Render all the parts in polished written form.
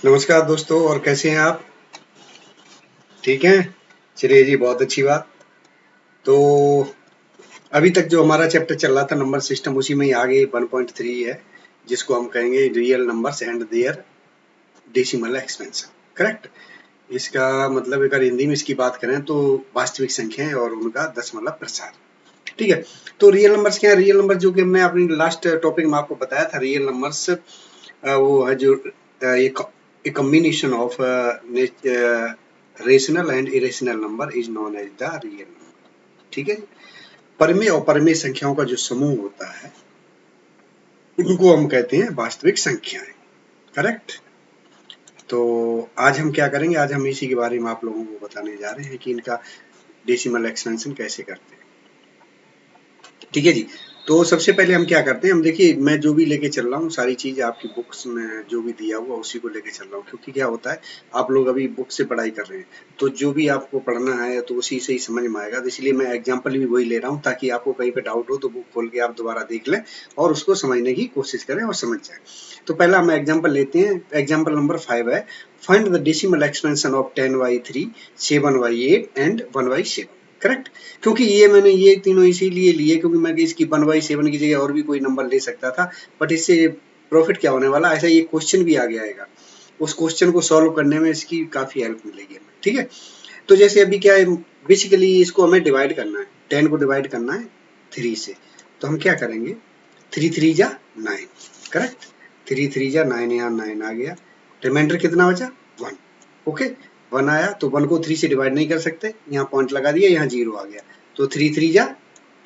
नमस्कार दोस्तों, और कैसे हैं आप? ठीक हैं? चलिए जी, बहुत अच्छी बात। तो अभी तक जो हमारा चैप्टर चल रहा था नंबर सिस्टम, उसी में ही आगे 1.3 है, जिसको हम कहेंगे real numbers and their decimal expansion. Correct? इसका मतलब अगर हिंदी में इसकी बात करें तो वास्तविक संख्याएं और उनका दशमलव प्रसार। ठीक है। तो रियल नंबर्स क्या है? रियल नंबर जो कि हमने अपनी लास्ट टॉपिक में आपको बताया था, रियल नंबर्स वो है जो a combination of rational and irrational number is known as the real number. ठीक है। परमेय और परमेय संख्याओं का जो समूह होता है उनको हम कहते हैं वास्तविक संख्याएं। करेक्ट? तो आज हम क्या करेंगे? आज हम इसी के बारे में आप लोगों को बताने जा रहे हैं कि इनका डेसिमल एक्सपेंशन कैसे करते हैं। ठीक है जी। तो सबसे पहले हम क्या करते हैं, हम देखिए मैं जो भी लेके चल रहा हूँ सारी चीज आपकी बुक्स में जो भी दिया हुआ उसी को लेके चल रहा हूँ, क्योंकि क्या होता है आप लोग अभी बुक से पढ़ाई कर रहे हैं तो जो भी आपको पढ़ना है तो उसी से ही समझ में आएगा। तो इसलिए मैं एग्जाम्पल भी वही ले रहा हूँ ताकि आपको कहीं पे डाउट हो तो बुक खोल के आप दोबारा देख लें और उसको समझने की कोशिश करें और समझ जाए। तो पहला हम एग्जाम्पल लेते हैं। एग्जाम्पल नंबर 5 है, find the decimal expansion of 10/3, 7/8 and 1/7। Correct? क्योंकि ये मैंने ये तीनों इसीलिए लिए क्योंकि मैं इसकी 1/7 की जगह और भी कोई नंबर ले सकता था, बट इससे प्रॉफिट क्या होने वाला, ऐसा ये क्वेश्चन भी आ गया है, उस क्वेश्चन को सॉल्व करने में इसकी काफी हेल्प मिलेगी हमें। ठीक है। तो जैसे अभी क्या है, बेसिकली इसको हमें डिवाइड करना है, 10 को डिवाइड करना है 3 से। तो हम क्या करेंगे, 3 3 जा 9। करेक्ट? 3 3 जा 9, यहाँ 9 आ गया। रिमाइंडर कितना बचा? 1। ओके, 1 आया तो 1 को 3 से डिवाइड नहीं कर सकते, यहाँ पॉइंट लगा दिया, यहाँ 0 आ गया। तो 3 3 जा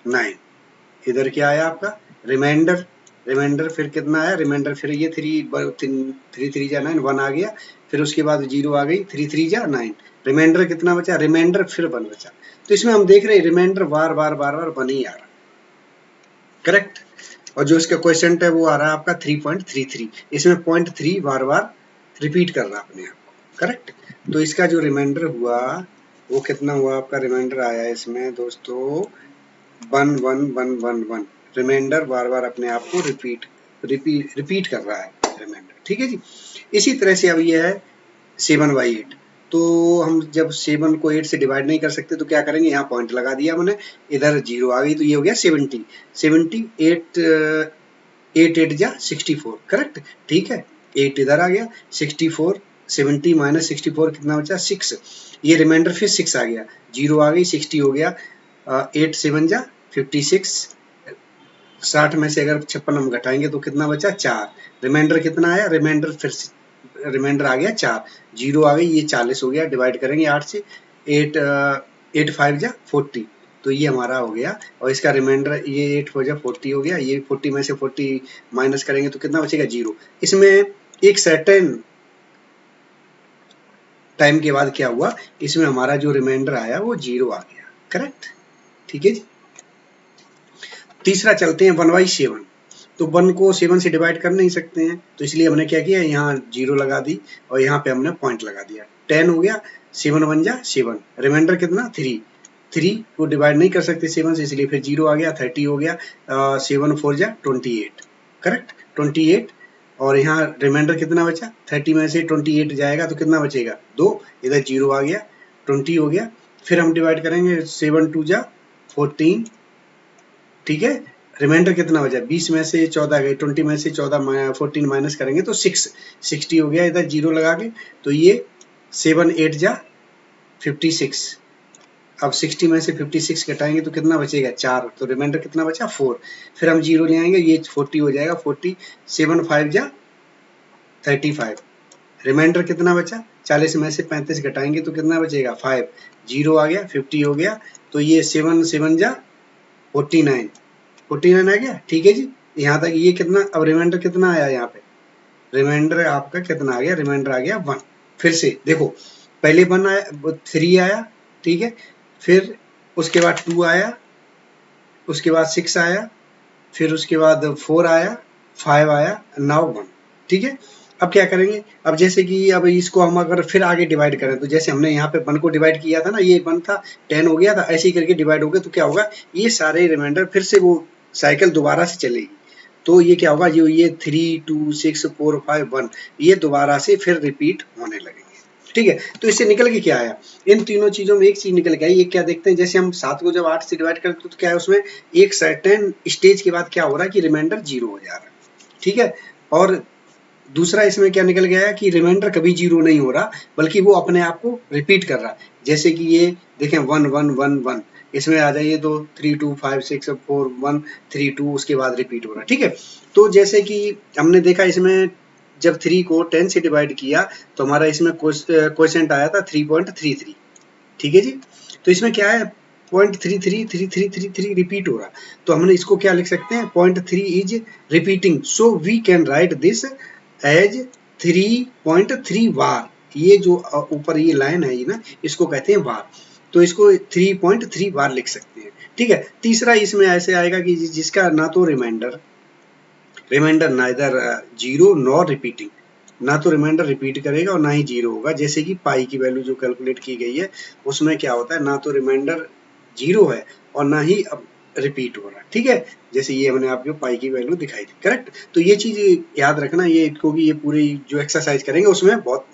9। इधर क्या आया आपका? रिमाइंडर। रिमाइंडर फिर कितना आया? रिमाइंडर फिर ये 3 3 जा 9, 1 आ गया। फिर उसके बाद 0 आ गई, 3 3 जा 9। रिमाइंडर कितना बचा? रिमाइंडर फिर 1 बचा। तो इसमें हम देख रहे हैं रिमाइंडर बार बार 1 ही आ रहा। करेक्ट? और जो इसका क्वेश्चन है वो आ रहा है आपका 3.33। इसमें 0.3 बार बार रिपीट कर रहा अपने आप को। करेक्ट? तो इसका जो रिमाइंडर हुआ वो कितना हुआ आपका? रिमाइंडर आया इसमें दोस्तों 1 1 1 1 1। रिमाइंडर बार बार अपने आप को रिपीट कर रहा है रिमाइंडर। ठीक है जी। इसी तरह से अब ये है 7/8। तो हम जब 7 को 8 से डिवाइड नहीं कर सकते तो क्या करेंगे, यहाँ पॉइंट लगा दिया मैंने, इधर 0 आ गई तो ये हो गया 70। 8 8 जा 64। करेक्ट? ठीक है, 8 इधर आ गया, 64, 70 माइनस 64 कितना बचा? 6। ये रिमाइंडर फिर 6 आ गया, 0 आ गई, 60 हो गया, 8 7 जा 56। 60 में से अगर 56 हम घटाएंगे तो कितना बचा? 4। रिमाइंडर कितना आया? रिमाइंडर फिर रिमाइंडर आ गया 4। 0 आ गई, ये 40 हो गया। डिवाइड करेंगे 8 से, 8 8 5 जा 40। तो ये हमारा हो गया, और इसका रिमाइंडर ये 8 4 जा 40 हो गया। ये 40 में से 40 माइनस करेंगे तो कितना बचेगा? 0। इसमें एक सर्टेन टाइम के बाद क्या हुआ, इसमें हमारा जो रिमाइंडर आया वो 0 आ गया। करेक्ट? ठीक है जी। तीसरा चलते हैं 1/7। तो 1 को 7 से डिवाइड कर नहीं सकते हैं, तो इसलिए हमने क्या किया, यहाँ 0 लगा दी और यहाँ पे हमने पॉइंट लगा दिया। 10 हो गया, 7 1 जा 7। रिमाइंडर कितना? 3। 3 को डिवाइड नहीं कर सकते 7 से, इसलिए फिर 0 आ गया। 30 हो गया, 7 4 जा 28। करेक्ट? 28। और यहाँ रिमाइंडर कितना बचा? 30 में से 28 जाएगा तो कितना बचेगा? 2। इधर 0 आ गया, 20 हो गया। फिर हम डिवाइड करेंगे 7 2 जा 14। ठीक है, रिमाइंडर कितना बचा? 20 में से 14 गए, 20 में से 14 माइनस करेंगे तो 6। 60 हो गया, इधर 0 लगा के, तो ये 7 8 जा 56। अब 60 में से 56 घटाएंगे तो कितना बचेगा? 4। तो रिमाइंडर कितना बचा? 4। फिर हम 0 ले आएंगे, ये 40 हो जाएगा। 40 7 5 जा 35। रिमाइंडर कितना बचा? 40 में से 35 घटाएंगे तो कितना बचेगा? 5। 0 आ गया, 50 हो गया। तो ये 7 7 जा 49। 49 आ गया। ठीक है जी। यहाँ तक ये कितना? अब रिमाइंडर कितना आया यहाँ पे? रिमाइंडर आपका कितना आ गया? रिमाइंडर आ गया 1। फिर से देखो, पहले 1 आया, 3 आया। ठीक है, फिर उसके बाद 2 आया, उसके बाद 6 आया, फिर उसके बाद 4 आया, 5 आया, नाउ 1। ठीक है, अब क्या करेंगे? अब जैसे कि अब इसको हम अगर फिर आगे डिवाइड करें तो जैसे हमने यहाँ पे 1 को डिवाइड किया था ना, ये 1 था, 10 हो गया था, ऐसे ही करके डिवाइड हो गया तो क्या होगा, ये सारे रिमाइंडर फिर से वो साइकिल दोबारा से चलेगी। तो ये क्या होगा, ये 3 2 6 4 5 1 ये दोबारा से फिर रिपीट होने लगेंगे। ठीक है, तो इससे निकल के क्या आया, इन तीनों चीजों में एक चीज निकल के आई। ये क्या देखते हैं, जैसे हम 7 को जब 8 से डिवाइड करते तो क्या है, उसमें एक सर्टेन स्टेज के बाद क्या हो रहा है कि रिमाइंडर 0 हो जा रहा है। ठीक है, और दूसरा इसमें क्या निकल गया है कि रिमाइंडर कभी 0 नहीं हो रहा, बल्कि वो अपने आप को रिपीट कर रहा है। जैसे कि ये देखें 1 1 1 1, इसमें आ जाइए तो 3 2 5 6 4 1 3 2, उसके बाद रिपीट हो रहा है। ठीक है, तो जैसे कि हमने देखा इसमें जब 3 को 10 से डिवाइड किया तो हमारा इसमें क्वोशेंट आया था 3.33। ठीक है जी, तो इसमें क्या है 0.333333 रिपीट हो रहा, तो हमने इसको क्या लिख सकते हैं, 0.3 is repeating, so we can write this as 3.3 bar. ये जो ऊपर ये लाइन है ये ना, इसको कहते हैं बार, तो इसको 3.3 बार लिख सकते हैं। ठीक है, तीसरा इसमें ऐसे आएगा कि जिसका ना तो रिमाइंडर नाइदर 0 नॉर रिपीटिंग, ना तो रिमाइंडर रिपीट करेगा और ना ही 0 होगा। जैसे कि पाई की वैल्यू जो कैलकुलेट की गई है उसमें क्या होता है, ना तो रिमाइंडर 0 है और ना ही अब रिपीट हो रहा है। ठीक है, जैसे ये हमने आपको पाई की वैल्यू दिखाई थी, करेक्ट। तो ये चीज याद रखना, ये क्योंकि ये पूरी जो एक्सरसाइज करेंगे उसमें बहुत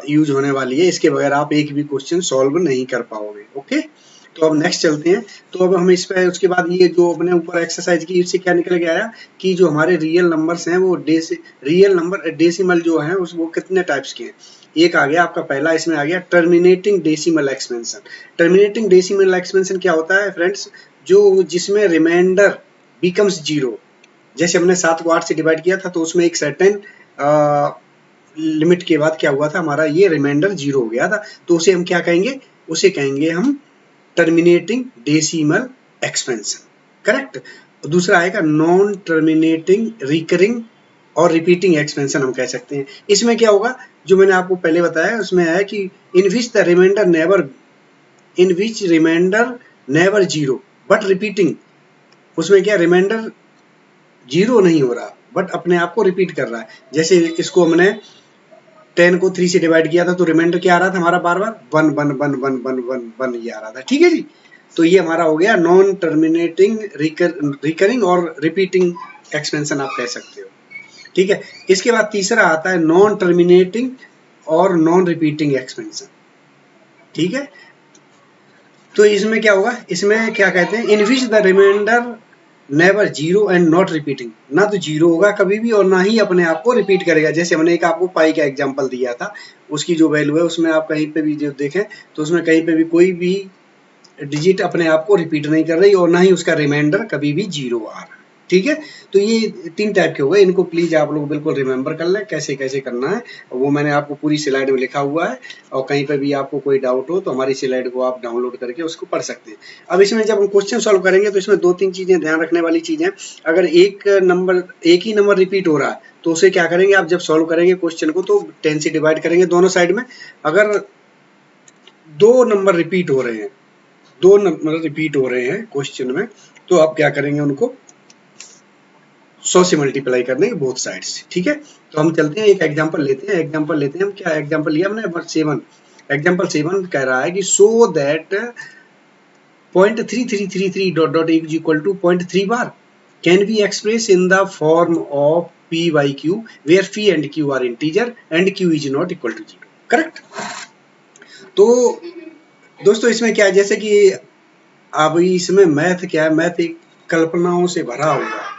यूज होने वाली है, इसके बगैर आप एक भी क्वेश्चन सॉल्व नहीं कर पाओगे। ओके, तो अब नेक्स्ट चलते हैं। तो अब हम इस पे उसके बाद ये जो अपने ऊपर एक्सरसाइज की इससे क्या निकल के आया कि जो हमारे रियल नंबर्स हैं वो रियल नंबर डेसिमल जो है वो कितने टाइप्स के हैं। एक आ गया आपका पहला, इसमें आ गया terminating decimal expansion. Terminating decimal expansion क्या होता है फ्रेंड्स, जो जिसमें रिमाइंडर बिकम्स 0। जैसे हमने 7 को 8 से डिवाइड किया था तो उसमें एक सर्टेन लिमिट के बाद क्या हुआ था, हमारा ये रिमाइंडर 0 हो गया था, तो उसे हम क्या कहेंगे, उसे कहेंगे हम टर्मिनेटिंग डेसिमल एक्सपेंशन, करेक्ट। दूसरा आएगा नॉन टर्मिनेटिंग रिकरिंग और रिपीटिंग एक्सपेंशन हम कह सकते हैं। इसमें क्या होगा, जो मैंने आपको पहले बताया उसमें है कि इन विच रिमाइंडर नेवर 0 बट रिपीटिंग, उसमें क्या रिमाइंडर 0 नहीं हो रहा बट अपने आप को रिपीट कर रहा है। जैसे इसको हमने 10 को 3 से डिवाइड किया था तो रिमाइंडर क्या आ रहा था हमारा, बार बार 1 1 1 1 1 1 1 ये आ रहा था। ठीक है जी, तो ये हमारा हो गया नॉन टर्मिनेटिंग रिकरिंग और रिपीटिंग एक्सपेंशन आप कह सकते हो। ठीक है, इसके बाद तीसरा आता है नॉन टर्मिनेटिंग और नॉन रिपीटिंग एक्सपेंशन। ठीक है, तो इसमें क्या होगा, इसमें क्या कहते हैं, इन which the remainder never 0 and not repeating, ना तो 0 होगा कभी भी और ना ही अपने आप को रिपीट करेगा। जैसे हमने एक आपको पाई का एग्जांपल दिया था, उसकी जो वैल्यू है उसमें आप कहीं पे भी जो देखें तो उसमें कहीं पे भी कोई भी डिजिट अपने आप को रिपीट नहीं कर रही और ना ही उसका रिमाइंडर कभी भी 0 आ रहा है। ठीक है, तो ये 3 टाइप के हो गए, इनको प्लीज आप लोग बिल्कुल रिमेंबर कर लें कैसे कैसे करना है, वो मैंने आपको पूरी स्लाइड में लिखा हुआ है, और कहीं पे भी आपको कोई डाउट हो तो हमारी स्लाइड को आप डाउनलोड करके उसको पढ़ सकते हैं। अब इसमें जब हम क्वेश्चन सॉल्व करेंगे तो इसमें 2-3 चीजें ध्यान रखने वाली चीजें, अगर एक ही नंबर रिपीट हो रहा है तो उसे क्या करेंगे आप, जब सॉल्व करेंगे क्वेश्चन को तो 10 से डिवाइड करेंगे दोनों साइड में। अगर 2 नंबर रिपीट हो रहे हैं, 2 नंबर रिपीट हो रहे हैं क्वेश्चन में, तो आप क्या करेंगे, उनको 100 से मल्टीप्लाई करने के बोथ साइड से। ठीक है, तो हम चलते हैं एक एग्जांपल लेते हैं। हम क्या एग्जांपल लिया हमने, नंबर 7। एग्जांपल 7 कह रहा है कि so that 0.3333 dot dot is equal to 0.3 bar can be express in the form of p by q where p and q are integer and q is not equal to 0, correct. तो दोस्तों इसमें क्या है, जैसे कि अब इसमें math क्या है, मैथ एक कल्पनाओं से भरा हुआ है,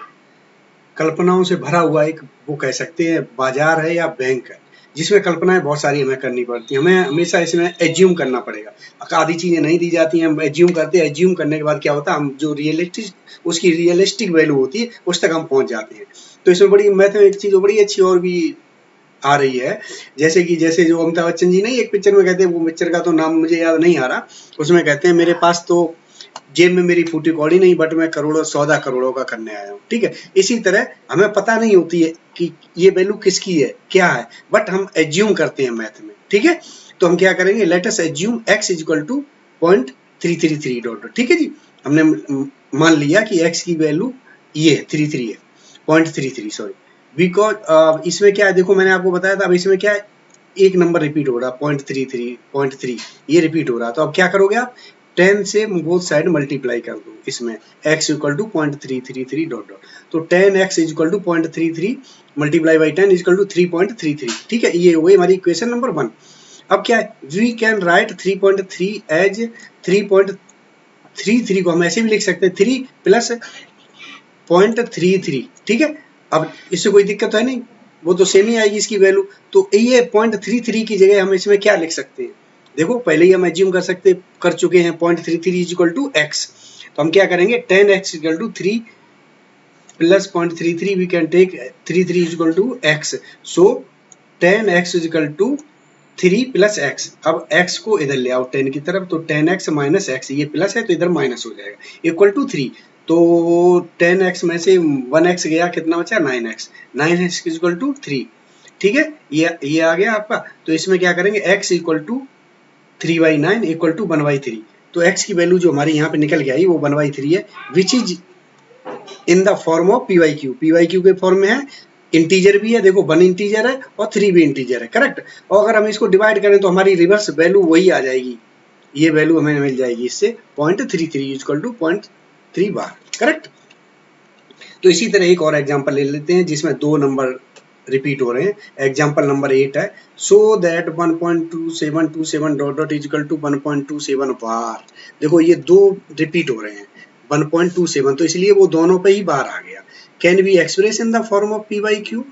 कल्पनाओं से भरा हुआ एक वो कह सकते हैं बाजार है या बैंक है, जिसमें कल्पनाएं बहुत सारी हमें करनी पड़ती है। हमें हमेशा इसमें एज्यूम करना पड़ेगा, आधी चीजें नहीं दी जाती हैं, हम एज्यूम करते हैं। एज्यूम करने के बाद क्या होता है, हम जो उसकी रियलिस्टिक वैल्यू होती है उस तक हम पहुंच जाते हैं। तो इसमें बड़ी मैथ में एक चीज बड़ी अच्छी और भी आ रही है, जैसे जो अमिताभ बच्चन जी नहीं एक पिक्चर में कहते हैं, वो पिक्चर का तो नाम मुझे याद नहीं आ रहा, उसमें कहते हैं मेरे पास तो जेब में मेरी फूटी कौड़ी नहीं बट मैं सौदा करोड़ों का करने आया हूँ। ठीक है, इसी तरह हमें पता नहीं होती है कि ये वैल्यू किसकी है क्या है, बट हम एज्यूम करते हैं मैथ में। ठीक है, तो हम क्या करेंगे, let us assume x is equal to 0.333 dot. ठीक है जी, हमने मान लिया कि x की वैल्यू ये 33 है, 0.33 सॉरी, बिकॉज इसमें क्या है, देखो मैंने आपको बताया था, अब इसमें क्या है, एक नंबर रिपीट हो रहा है 0.33 0.3 ये रिपीट हो रहा है। तो अब क्या करोगे आप, 10 से बोथ साइड मल्टीप्लाई कर दो इसमें x equal to 0.333 dot dot, तो 10x equal to 0.33 multiply by 10 equal to 3.33। ठीक है, ये वही हमारी इक्वेशन नंबर 1। अब क्या है, वी कैन राइट 3.3 एज 3.33 को हम ऐसे भी लिख सकते हैं 3 प्लस 0.33। ठीक है, अब इससे कोई दिक्कत तो है नहीं, वो तो सेम ही आएगी इसकी वैल्यू। तो ये 0.33 की जगह हम इसमें क्या लिख सकते हैं, देखो पहले ही हम एज्यूम कर चुके हैं 0.33 इज इक्वल टू एक्स, तो हम क्या करेंगे 10x equal to 3 plus 0.33 we can take 33 is equal to x, so 10x is equal to 3 plus x. अब x को इधर ले आओ 10 की तरफ, तो 10x माइनस एक्स, ये प्लस है तो इधर माइनस हो जाएगा इक्वल टू 3, तो 10x में से 1x गया, कितना बचा 9x, 9x इक्वल टू 3। ठीक है, ये आ गया आपका। तो इसमें क्या करेंगे x equal to 3/9 equal to 1/3, तो x की वैल्यू जो हमारी यहाँ पे निकल के आई वो 1/3 है, which is in the form of p by q के फॉर्म में है, इंटीजर भी है, देखो 1 इंटीजर है और 3 भी इंटीजर है, करेक्ट। और अगर हम इसको डिवाइड करें तो हमारी रिवर्स वैल्यू वही आ जाएगी, ये वैल्यू हमें मिल जाएगी इससे 0.33 इक्वल टू 0.3 बार, करेक्ट। तो इसी तरह एक और एग्जांपल ले लेते हैं जिसमें 2 नंबर रिपीट हो रहे हैं। एग्जांपल नंबर 8 है, so that 1.2727 dot dot is equal to 1.27 bar. देखो ये 2 रिपीट हो रहे हैं 1.27, तो इसलिए वो दोनों पे ही बार आ गया। Can be express in the form of p by q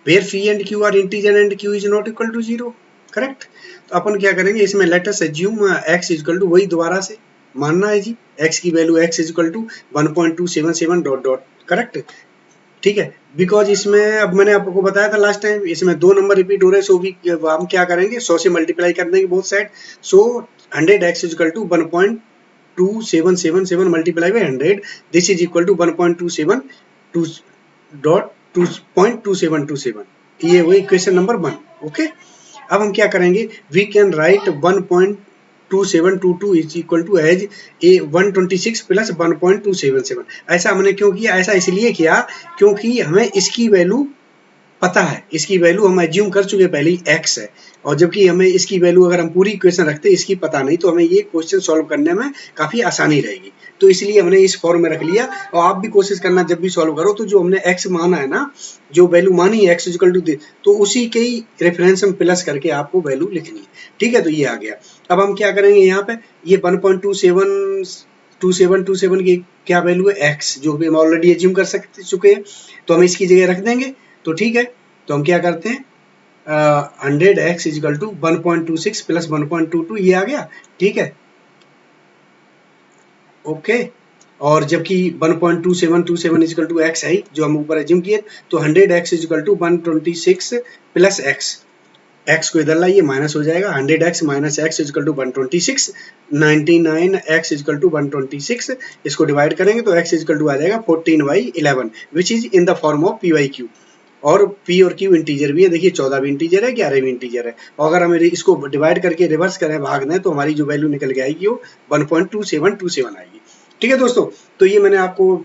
where p and q are integer and q is not equal to 0, correct. तो अपन क्या करेंगे इसमें, let us assume x equal to, वही दोबारा से मानना है जी, x की value x equal to 1.277 dot dot, correct. ठीक है, बिकॉज इसमें अब मैंने आपको बताया था लास्ट टाइम, इसमें 2 नंबर रिपीट हो रहे हैं, सो भी हम क्या करेंगे 100 से मल्टीप्लाई कर देंगे both side, so 100x equal to 1.2777 multiply by 100, this is equal to 1.272 dot 2.2727, ये वही इक्वेशन नंबर 1। ओके, अब हम क्या करेंगे, we can write 1.2722 is equal to as a 126 plus 1.277। ऐसा हमने क्यों किया, ऐसा इसलिए किया क्योंकि हमें इसकी वैल्यू पता है, इसकी वैल्यू हम एज्यूम कर चुके पहले ही x है, और जबकि हमें इसकी वैल्यू अगर हम पूरी इक्वेशन रखते इसकी पता नहीं तो हमें ये क्वेश्चन सॉल्व करने में काफी आसानी रहेगी, तो इसलिए हमने इस फॉर्म में रख लिया। और आप भी कोशिश करना जब भी सॉल्व करो तो जो हमने x माना है ना, जो वैल्यू मानी है x इक्वल टू, तो उसी के ही रेफरेंस में प्लस करके आपको वैल्यू लिखनी है। ठीक है, तो ये आ गया। अब हम क्या करेंगे यहाँ पे, ये 1.2727 की क्या वैल्यू है x, जो भी हम ऑलरेडी एज्यूम कर चुके हैं, तो हम इसकी जगह रख देंगे। तो ठीक है, तो हम क्या करते हैं 100x इक्वल टू 1.26 प्लस 1.22, ये आ गया। ठीक है, ओके, और जबकि 1.2727 इक्वल टू एक्स है जो हम ऊपर एज्यूम किए, तो 100x equal to 126 plus x, x को इधर लाइए माइनस हो जाएगा, 100x minus x equal to 126, 99x equal to 126, इसको डिवाइड करेंगे तो x इक्वल टू आ जाएगा 14/11 which is in the form of p by q. और p और q इंटीजर भी है, देखिए 14 भी इंटीजर है, 11 भी इंटीजर है, और अगर हम इसको डिवाइड करके रिवर्स करें, भाग दें, तो हमारी जो वैल्यू निकल के आएगी वो 1.2727 आएगी। ठीक है दोस्तों, तो ये मैंने आपको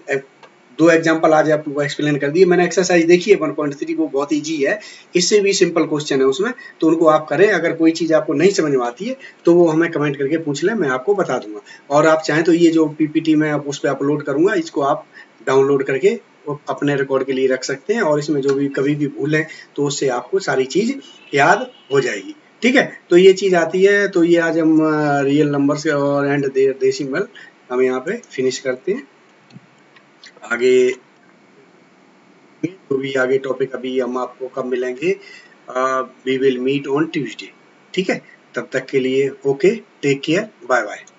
2 एग्जांपल आज आपको एक्सप्लेन कर दिए। मैंने एक्सरसाइज देखी है 1.3, वो बहुत ईजी है, इससे भी सिंपल क्वेश्चन है उसमें, तो उनको आप करें। अगर कोई चीज़ आपको नहीं समझ में आती है तो वो हमें कमेंट करके पूछ लें, मैं आपको बता दूंगा। और आप चाहें तो ये जो पीपीटी मैं उस पर अपलोड करूंगा, इसको आप डाउनलोड करके अपने रिकॉर्ड के लिए रख सकते हैं, और इसमें जो भी कभी भी भूलें तो उससे आपको सारी चीज़ याद हो जाएगी। ठीक है, तो ये चीज़ आती है। तो ये आज हम रियल नंबर्स और एंड डेसिमल हम यहाँ पे फिनिश करते हैं। आगे तो भी आगे टॉपिक अभी हम आपको कब मिलेंगे, we will meet on Tuesday. ठीक है, तब तक के लिए okay, take care, bye bye.